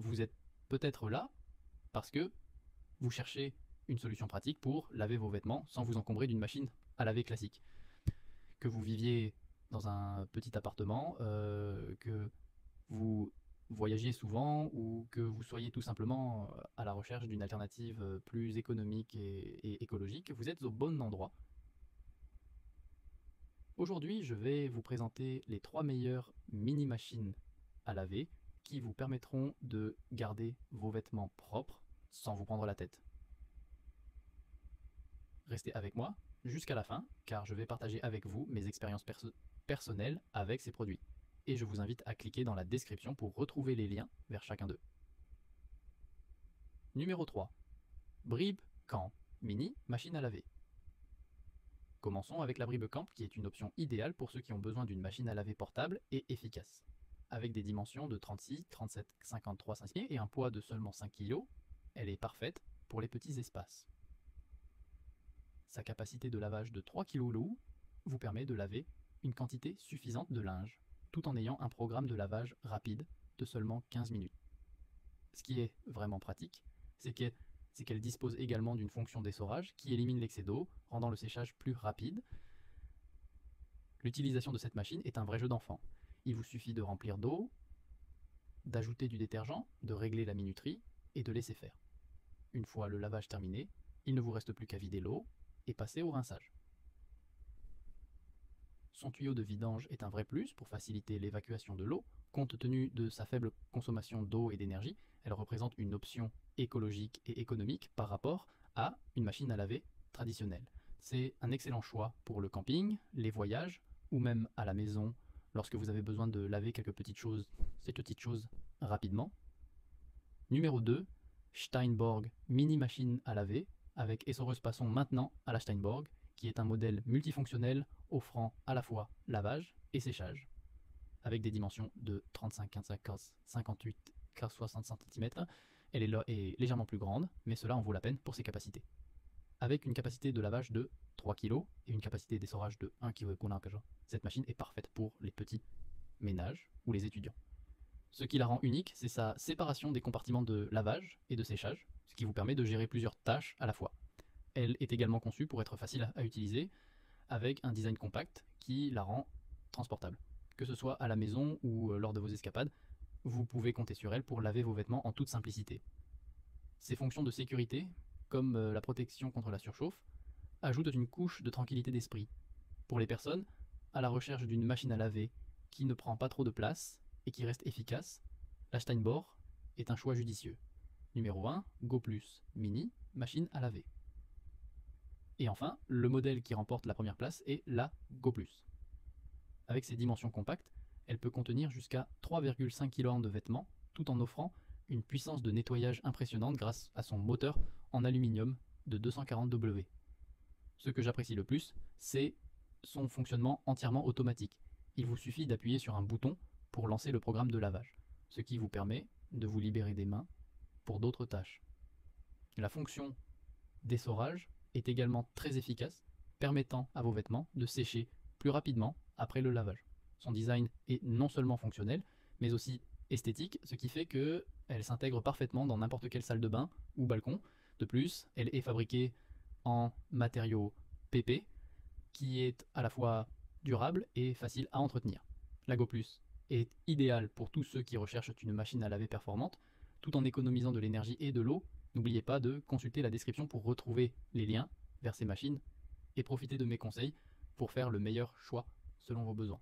vous êtes peut-être là parce que vous cherchez une solution pratique pour laver vos vêtements sans vous encombrer d'une machine à laver classique. Que vous viviez dans un petit appartement, que vous voyagiez souvent ou que vous soyez tout simplement à la recherche d'une alternative plus économique et écologique, vous êtes au bon endroit. Aujourd'hui, je vais vous présenter les 3 meilleures mini-machines à laver qui vous permettront de garder vos vêtements propres sans vous prendre la tête. Restez avec moi jusqu'à la fin car je vais partager avec vous mes expériences personnelles avec ces produits. Et je vous invite à cliquer dans la description pour retrouver les liens vers chacun d'eux. Numéro 3. Brib Camp Mini Machine à laver. Commençons avec la Brib Camp qui est une option idéale pour ceux qui ont besoin d'une machine à laver portable et efficace. Avec des dimensions de 36, 37, 53 cm et un poids de seulement 5 kg, elle est parfaite pour les petits espaces. Sa capacité de lavage de 3 kg l'eau vous permet de laver une quantité suffisante de linge, tout en ayant un programme de lavage rapide de seulement 15 minutes. Ce qui est vraiment pratique, c'est qu'elle dispose également d'une fonction d'essorage qui élimine l'excès d'eau, rendant le séchage plus rapide. L'utilisation de cette machine est un vrai jeu d'enfant. Il vous suffit de remplir d'eau, d'ajouter du détergent, de régler la minuterie et de laisser faire. Une fois le lavage terminé, il ne vous reste plus qu'à vider l'eau et passer au rinçage. Son tuyau de vidange est un vrai plus pour faciliter l'évacuation de l'eau. Compte tenu de sa faible consommation d'eau et d'énergie, elle représente une option écologique et économique par rapport à une machine à laver traditionnelle. C'est un excellent choix pour le camping, les voyages ou même à la maison lorsque vous avez besoin de laver ces petites choses rapidement. Numéro 2, Steinborg mini machine à laver avec essoreuse. Passons maintenant à la Steinborg qui est un modèle multifonctionnel offrant à la fois lavage et séchage. Avec des dimensions de 35, 15, 58, 60 cm, elle est légèrement plus grande, mais cela en vaut la peine pour ses capacités. Avec une capacité de lavage de 3 kg et une capacité d'essorage de 1 kg, cette machine est parfaite pour les petits ménages ou les étudiants. Ce qui la rend unique, c'est sa séparation des compartiments de lavage et de séchage, ce qui vous permet de gérer plusieurs tâches à la fois. Elle est également conçue pour être facile à utiliser, avec un design compact qui la rend transportable. Que ce soit à la maison ou lors de vos escapades, vous pouvez compter sur elle pour laver vos vêtements en toute simplicité. Ses fonctions de sécurité, comme la protection contre la surchauffe, ajoutent une couche de tranquillité d'esprit. Pour les personnes à la recherche d'une machine à laver qui ne prend pas trop de place et qui reste efficace, la Steinborg est un choix judicieux. Numéro 1, Go Plus Mini machine à laver. Et enfin, le modèle qui remporte la première place est la Go Plus. Avec ses dimensions compactes, elle peut contenir jusqu'à 3,5 kg de vêtements, tout en offrant une puissance de nettoyage impressionnante grâce à son moteur en aluminium de 240 W. Ce que j'apprécie le plus, c'est son fonctionnement entièrement automatique. Il vous suffit d'appuyer sur un bouton pour lancer le programme de lavage, ce qui vous permet de vous libérer des mains pour d'autres tâches. La fonction d'essorage est également très efficace, permettant à vos vêtements de sécher plus rapidement après le lavage. Son design est non seulement fonctionnel, mais aussi esthétique, ce qui fait qu'elle s'intègre parfaitement dans n'importe quelle salle de bain ou balcon. De plus, elle est fabriquée en matériaux PP, qui est à la fois durable et facile à entretenir. La Go Plus est idéale pour tous ceux qui recherchent une machine à laver performante, tout en économisant de l'énergie et de l'eau. N'oubliez pas de consulter la description pour retrouver les liens vers ces machines et profiter de mes conseils pour faire le meilleur choix selon vos besoins.